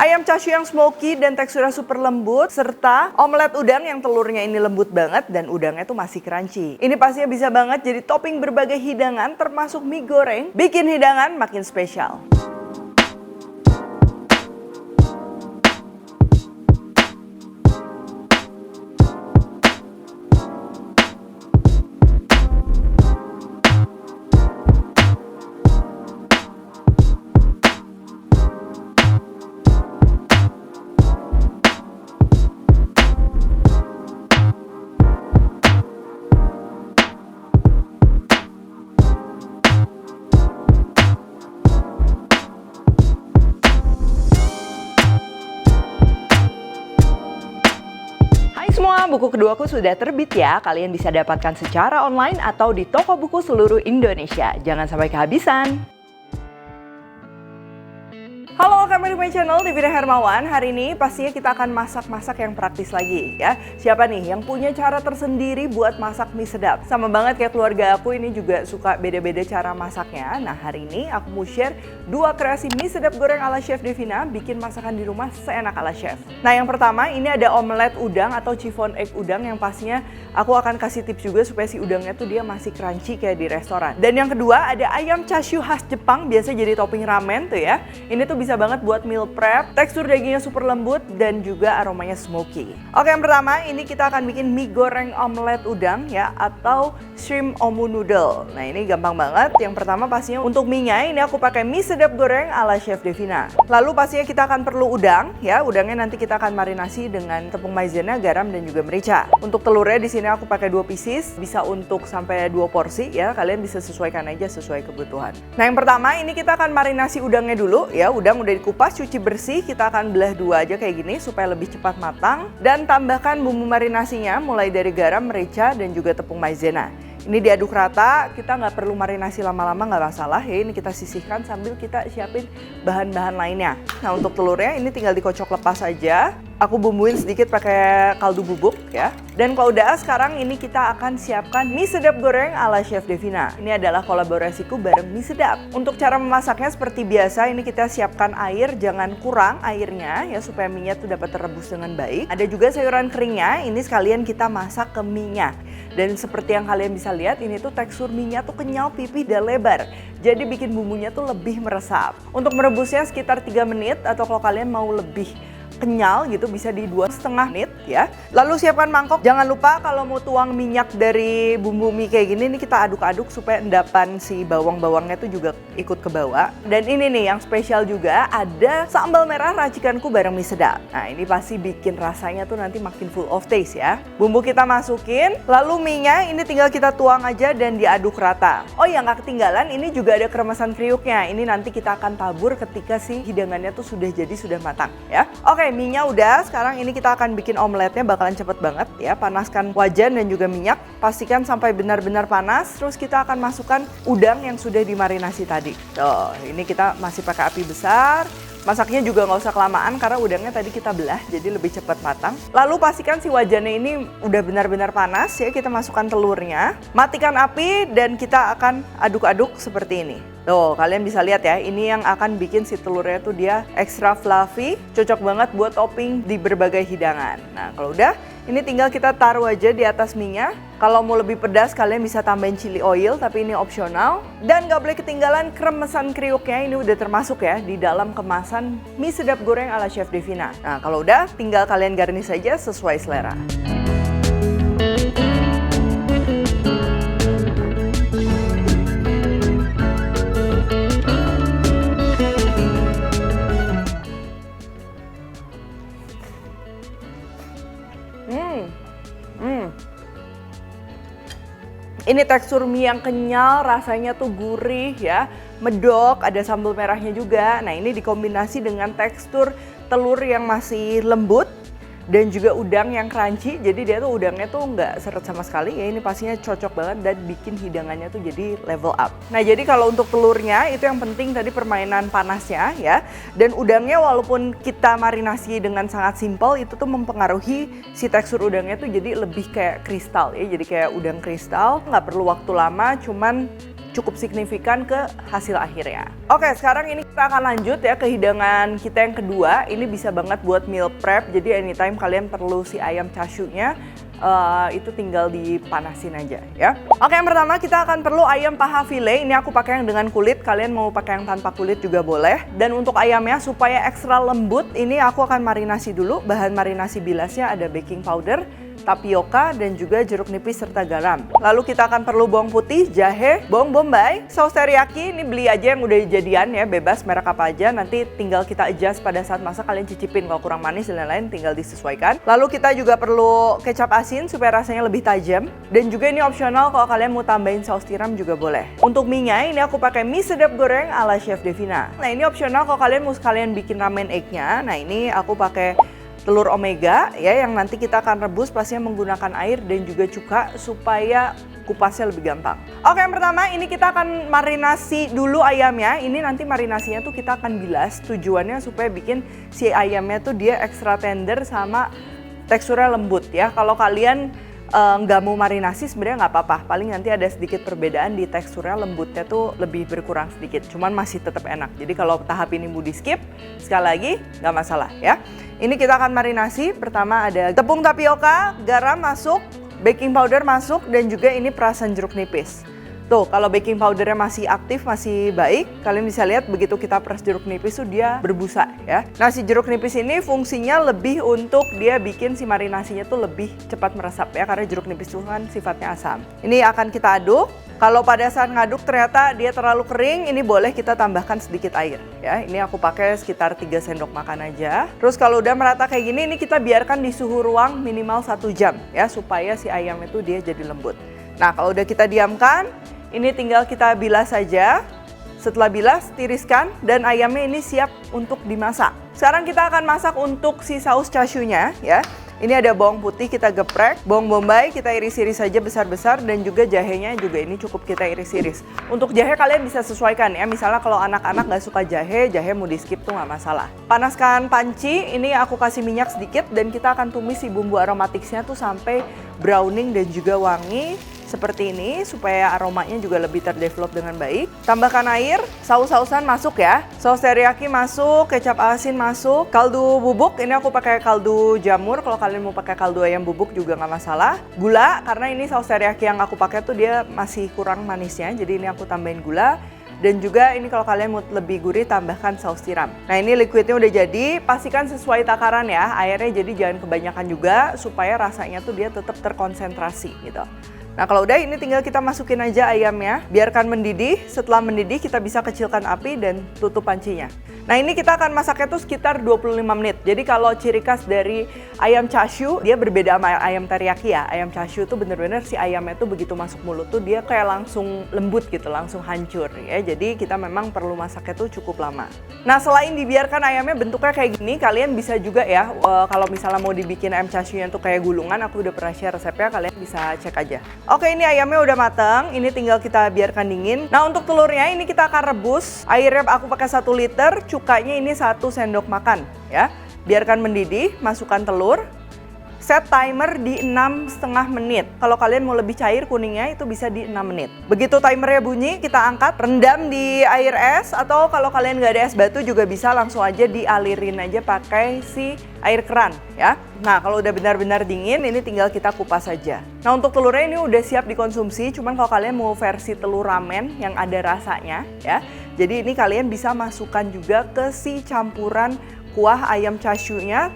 Ayam chashu yang smoky dan teksturnya super lembut, serta omelet udang yang telurnya ini lembut banget dan udangnya tuh masih crunchy. Ini pastinya bisa banget jadi topping berbagai hidangan termasuk mie goreng, bikin hidangan makin spesial. Semua buku keduaku sudah terbit ya, kalian bisa dapatkan secara online atau di toko buku seluruh Indonesia. Jangan sampai kehabisan. Halo, welcome to my channel, Devina Hermawan. Hari ini pastinya kita akan masak-masak yang praktis lagi ya. Siapa nih yang punya cara tersendiri buat masak mie sedap? Sama banget kayak keluarga aku ini juga suka beda-beda cara masaknya. Nah, hari ini aku mau share 2 kreasi mie sedap goreng ala Chef Devina, bikin masakan di rumah seenak ala chef. Nah, yang pertama ini ada omelet udang atau chiffon egg udang yang pastinya aku akan kasih tips juga supaya si udangnya tuh dia masih crunchy kayak di restoran. Dan yang kedua ada ayam chashu khas Jepang, biasa jadi topping ramen tuh ya. Ini tuh bisa banget buat meal prep, tekstur dagingnya super lembut dan juga aromanya smoky. Oke, yang pertama ini kita akan bikin mie goreng omelet udang ya, atau shrimp omu noodle. Nah, ini gampang banget. Yang pertama pastinya untuk mie-nya ini aku pakai mie sedap goreng ala Chef Devina. Lalu pastinya kita akan perlu udang ya. Udangnya nanti kita akan marinasi dengan tepung maizena, garam dan juga merica. Untuk telurnya di sini aku pakai 2 pieces, bisa untuk sampai 2 porsi ya. Kalian bisa sesuaikan aja sesuai kebutuhan. Nah, yang pertama ini kita akan marinasi udangnya dulu ya. Udang udah dikupas, cuci bersih, kita akan belah 2 aja kayak gini supaya lebih cepat matang. Dan tambahkan bumbu marinasinya mulai dari garam, merica dan juga tepung maizena. Ini diaduk rata, kita nggak perlu marinasi lama-lama, nggak masalah ya. Ini kita sisihkan sambil kita siapin bahan-bahan lainnya. Nah, untuk telurnya ini tinggal dikocok lepas aja. Aku bumbuin sedikit pakai kaldu bubuk ya. Dan kalau udah, sekarang ini kita akan siapkan mie sedap goreng ala Chef Devina. Ini adalah kolaborasiku bareng mie sedap. Untuk cara memasaknya seperti biasa, ini kita siapkan air, jangan kurang airnya ya supaya mie-nya tuh dapat terebus dengan baik. Ada juga sayuran keringnya, ini sekalian kita masak ke mie-nya. Dan seperti yang kalian bisa lihat, ini tuh tekstur mie-nya tuh kenyal, pipih dan lebar. Jadi bikin bumbunya tuh lebih meresap. Untuk merebusnya sekitar 3 menit atau kalau kalian mau lebih kenyal gitu bisa di 2,5 menit ya. Lalu siapkan mangkok. Jangan lupa kalau mau tuang minyak dari bumbu mie kayak gini, ini kita aduk-aduk supaya endapan si bawang-bawangnya tuh juga ikut ke bawah. Dan ini nih yang spesial juga, ada sambal merah racikanku bareng mie sedap. Nah, ini pasti bikin rasanya tuh nanti makin full of taste ya. Bumbu kita masukin, lalu mie-nya ini tinggal kita tuang aja dan diaduk rata. Oh ya, nggak ketinggalan, ini juga ada kremesan kriuknya. Ini nanti kita akan tabur ketika si hidangannya tuh sudah jadi, sudah matang ya. Oke, mie-nya udah, sekarang ini kita akan bikin omeletnya, bakalan cepet banget ya. Panaskan wajan dan juga minyak, pastikan sampai benar-benar panas. Terus kita akan masukkan udang yang sudah dimarinasi tadi. Tuh, ini kita masih pakai api besar. Masaknya juga nggak usah kelamaan karena udangnya tadi kita belah, jadi lebih cepat matang. Lalu pastikan si wajannya ini udah benar-benar panas ya, kita masukkan telurnya. Matikan api dan kita akan aduk-aduk seperti ini. Tuh, kalian bisa lihat ya, ini yang akan bikin si telurnya tuh dia extra fluffy, cocok banget buat topping di berbagai hidangan. Nah, kalau udah, ini tinggal kita taruh aja di atas mie-nya. Kalau mau lebih pedas, kalian bisa tambahin chili oil, tapi ini opsional. Dan gak boleh ketinggalan kremesan kriuknya, ini udah termasuk ya di dalam kemasan mie sedap goreng ala Chef Devina. Nah, kalau udah, tinggal kalian garnish saja sesuai selera. Ini tekstur mie yang kenyal, rasanya tuh gurih ya, medok, ada sambal merahnya juga. Nah, ini dikombinasi dengan tekstur telur yang masih lembut dan juga udang yang crunchy. Jadi dia tuh udangnya tuh nggak seret sama sekali ya, ini pastinya cocok banget dan bikin hidangannya tuh jadi level up. Nah, jadi kalau untuk telurnya itu yang penting tadi permainan panasnya ya. Dan udangnya walaupun kita marinasi dengan sangat simpel, itu tuh mempengaruhi si tekstur udangnya tuh jadi lebih kayak kristal ya. Jadi kayak udang kristal, nggak perlu waktu lama, cuman cukup signifikan ke hasil akhirnya. Oke, sekarang ini kita akan lanjut ya ke hidangan kita yang kedua. Ini bisa banget buat meal prep, jadi anytime kalian perlu si ayam chashu-nya, itu tinggal dipanasin aja ya. Oke, yang pertama kita akan perlu ayam paha file. Ini aku pakai yang dengan kulit, kalian mau pakai yang tanpa kulit juga boleh. Dan untuk ayamnya supaya ekstra lembut, ini aku akan marinasi dulu. Bahan marinasi bilasnya ada baking powder, tapioka, dan juga jeruk nipis serta garam. Lalu kita akan perlu bawang putih, jahe, bawang bombay, saus teriyaki. Ini beli aja yang udah jadian ya, bebas merek apa aja. Nanti tinggal kita adjust pada saat masak, kalian cicipin kalau kurang manis dan lain-lain tinggal disesuaikan. Lalu kita juga perlu kecap asin supaya rasanya lebih tajam. Dan juga ini opsional, kalau kalian mau tambahin saus tiram juga boleh. Untuk mie-nya ini aku pakai mie sedap goreng ala Chef Devina. Nah ini opsional kalau kalian mau sekalian bikin ramen egg-nya. Nah ini aku pakai telur omega ya, yang nanti kita akan rebus pastinya menggunakan air dan juga cuka supaya kupasnya lebih gampang. Oke, yang pertama ini kita akan marinasi dulu ayamnya. Ini nanti marinasinya tuh kita akan bilas, tujuannya supaya bikin si ayamnya tuh dia ekstra tender sama teksturnya lembut ya. Kalau kalian nggak mau marinasi sebenarnya nggak apa-apa, paling nanti ada sedikit perbedaan di teksturnya, lembutnya tuh lebih berkurang sedikit, cuman masih tetap enak. Jadi kalau tahap ini mau di skip, sekali lagi nggak masalah ya. Ini kita akan marinasi, pertama ada tepung tapioka, garam masuk, baking powder masuk, dan juga ini perasan jeruk nipis. Tuh, kalau baking powdernya masih aktif, masih baik, kalian bisa lihat begitu kita peras jeruk nipis tuh dia berbusa ya. Nah, si jeruk nipis ini fungsinya lebih untuk dia bikin si marinasinya tuh lebih cepat meresap ya, karena jeruk nipis itu kan sifatnya asam. Ini akan kita aduk. Kalau pada saat ngaduk ternyata dia terlalu kering, ini boleh kita tambahkan sedikit air ya. Ini aku pakai sekitar 3 sendok makan aja. Terus kalau udah merata kayak gini, ini kita biarkan di suhu ruang minimal 1 jam ya, supaya si ayam itu dia jadi lembut. Nah, kalau udah kita diamkan, ini tinggal kita bilas saja. Setelah bilas, tiriskan dan ayamnya ini siap untuk dimasak. Sekarang kita akan masak untuk si saus chashu-nya ya. Ini ada bawang putih kita geprek, bawang bombay kita iris-iris saja besar-besar, dan juga jahenya juga ini cukup kita iris-iris. Untuk jahe kalian bisa sesuaikan ya, misalnya kalau anak-anak nggak suka jahe mau di skip tuh nggak masalah. Panaskan panci, ini aku kasih minyak sedikit dan kita akan tumis si bumbu aromatiknya tuh sampai browning dan juga wangi. Seperti ini supaya aromanya juga lebih terdevelop dengan baik. Tambahkan air, saus-sausan masuk ya. Saus teriyaki masuk, kecap asin masuk, kaldu bubuk, ini aku pakai kaldu jamur. Kalau kalian mau pakai kaldu ayam bubuk juga nggak masalah. Gula, karena ini saus teriyaki yang aku pakai tuh dia masih kurang manisnya, jadi ini aku tambahin gula. Dan juga ini kalau kalian mau lebih gurih, tambahkan saus tiram. Nah ini liquidnya udah jadi, pastikan sesuai takaran ya. Airnya jadi jangan kebanyakan juga, supaya rasanya tuh dia tetap terkonsentrasi gitu. Nah kalau udah, ini tinggal kita masukin aja ayamnya, biarkan mendidih. Setelah mendidih kita bisa kecilkan api dan tutup pancinya. Nah ini kita akan masaknya tuh sekitar 25 menit. Jadi kalau ciri khas dari ayam chashu, dia berbeda sama ayam teriyaki ya. Ayam chashu tuh bener-bener si ayamnya tuh begitu masuk mulut tuh dia kayak langsung lembut gitu, langsung hancur ya. Jadi kita memang perlu masaknya tuh cukup lama. Nah selain dibiarkan ayamnya bentuknya kayak gini, kalian bisa juga ya, kalau misalnya mau dibikin ayam chashu-nya tuh kayak gulungan, aku udah pernah share resepnya, kalian bisa cek aja. Oke, ini ayamnya udah matang, ini tinggal kita biarkan dingin. Nah untuk telurnya ini kita akan rebus, airnya aku pakai 1 liter, cukanya ini 1 sendok makan ya. Biarkan mendidih, masukkan telur. Set timer di 6,5 menit. Kalau kalian mau lebih cair kuningnya itu bisa di 6 menit. Begitu timernya bunyi, kita angkat, rendam di air es, atau kalau kalian nggak ada es batu juga bisa langsung aja dialirin aja pakai si air keran ya. Nah kalau udah benar-benar dingin, ini tinggal kita kupas saja. Nah untuk telurnya ini udah siap dikonsumsi, cuman kalau kalian mau versi telur ramen yang ada rasanya ya, jadi ini kalian bisa masukkan juga ke si campuran kuah ayam chashu-nya.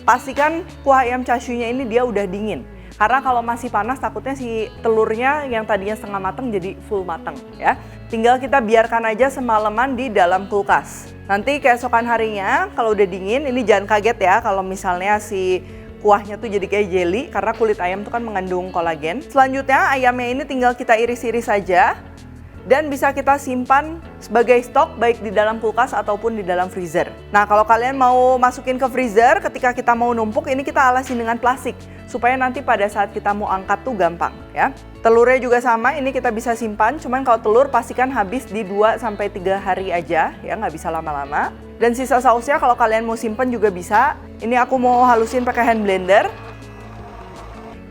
Pastikan kuah ayam chashu-nya ini dia udah dingin. Karena kalau masih panas takutnya si telurnya yang tadinya setengah matang jadi full matang ya. Tinggal kita biarkan aja semalaman di dalam kulkas. Nanti keesokan harinya kalau udah dingin, ini jangan kaget ya kalau misalnya si kuahnya tuh jadi kayak jelly, karena kulit ayam tuh kan mengandung kolagen. Selanjutnya ayamnya ini tinggal kita iris-iris saja. Dan bisa kita simpan sebagai stok baik di dalam kulkas ataupun di dalam freezer. Nah kalau kalian mau masukin ke freezer, ketika kita mau numpuk ini kita alasin dengan plastik supaya nanti pada saat kita mau angkat tuh gampang ya. Telurnya juga sama, ini kita bisa simpan, cuman kalau telur pastikan habis di 2-3 hari aja ya, nggak bisa lama-lama. Dan sisa sausnya kalau kalian mau simpan juga bisa. Ini aku mau halusin pakai hand blender.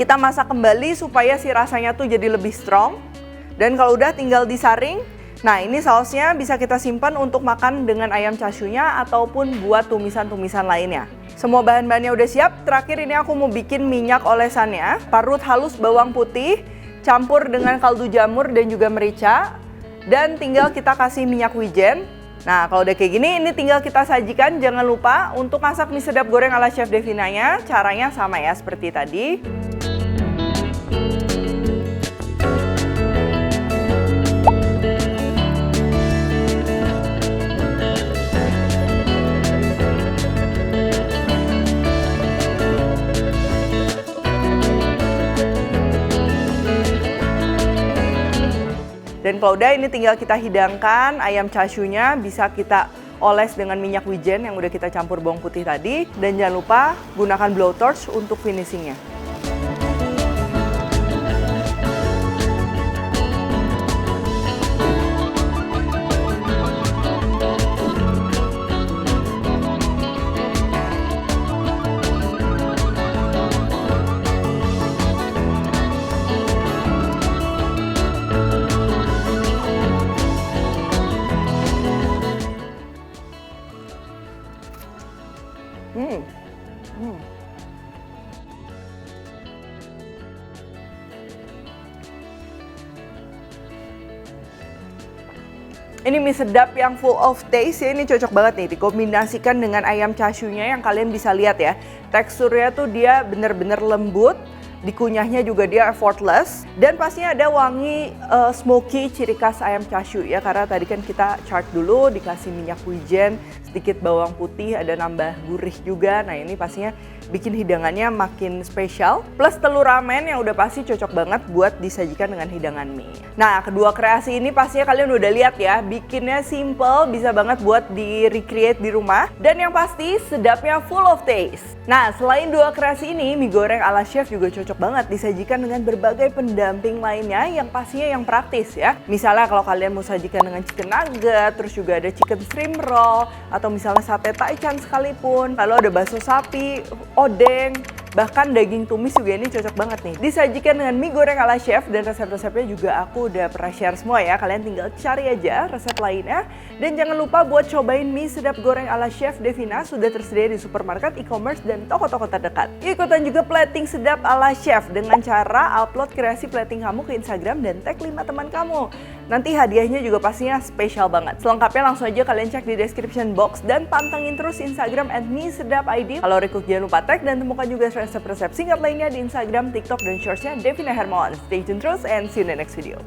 Kita masak kembali supaya si rasanya tuh jadi lebih strong. Dan kalau udah tinggal disaring. Nah, ini sausnya bisa kita simpan untuk makan dengan ayam chashu-nya ataupun buat tumisan-tumisan lainnya. Semua bahan-bahannya udah siap. Terakhir ini aku mau bikin minyak olesannya. Parut halus bawang putih, campur dengan kaldu jamur dan juga merica. Dan tinggal kita kasih minyak wijen. Nah, kalau udah kayak gini, ini tinggal kita sajikan. Jangan lupa untuk masak mie sedap goreng ala Chef Devina-nya. Caranya sama ya seperti tadi. Dan kalau udah ini tinggal kita hidangkan ayam chashu-nya, bisa kita oles dengan minyak wijen yang udah kita campur bawang putih tadi. Dan jangan lupa gunakan blowtorch untuk finishingnya. Ini mie sedap yang full of taste ya, ini cocok banget nih dikombinasikan dengan ayam chashu-nya yang kalian bisa lihat ya. Teksturnya tuh dia bener-bener lembut, dikunyahnya juga dia effortless. Dan pastinya ada wangi smoky ciri khas ayam chashu ya, karena tadi kan kita chart dulu, dikasih minyak wijen, sedikit bawang putih, ada nambah gurih juga. Nah ini pastinya bikin hidangannya makin spesial. Plus telur ramen yang udah pasti cocok banget buat disajikan dengan hidangan mie. Nah kedua kreasi ini pastinya kalian udah lihat ya, bikinnya simple, bisa banget buat di-recreate di rumah. Dan yang pasti sedapnya full of taste. Nah selain dua kreasi ini, mie goreng ala chef juga cocok banget disajikan dengan berbagai pendamping lainnya yang pastinya yang praktis ya. Misalnya kalau kalian mau sajikan dengan chicken nugget, terus juga ada chicken shrimp roll, atau misalnya sate taichan sekalipun, lalu ada bakso sapi, odeng, bahkan daging tumis juga ini cocok banget nih. Disajikan dengan mie goreng ala chef dan resep-resepnya juga aku udah pernah share semua ya. Kalian tinggal cari aja resep lainnya. Dan jangan lupa buat cobain mie sedap goreng ala Chef Devina, sudah tersedia di supermarket, e-commerce, dan toko-toko terdekat. Ikutan juga plating sedap ala chef dengan cara upload kreasi plating kamu ke Instagram dan tag 5 teman kamu. Nanti hadiahnya juga pastinya spesial banget. Selengkapnya langsung aja kalian cek di description box dan pantengin terus Instagram @miesedapid. Kalau request jangan lupa tag dan temukan juga resep-resep singkat lainnya di Instagram, TikTok, dan Shortsnya Devina Hermawan. Stay tune terus and see you in the next video.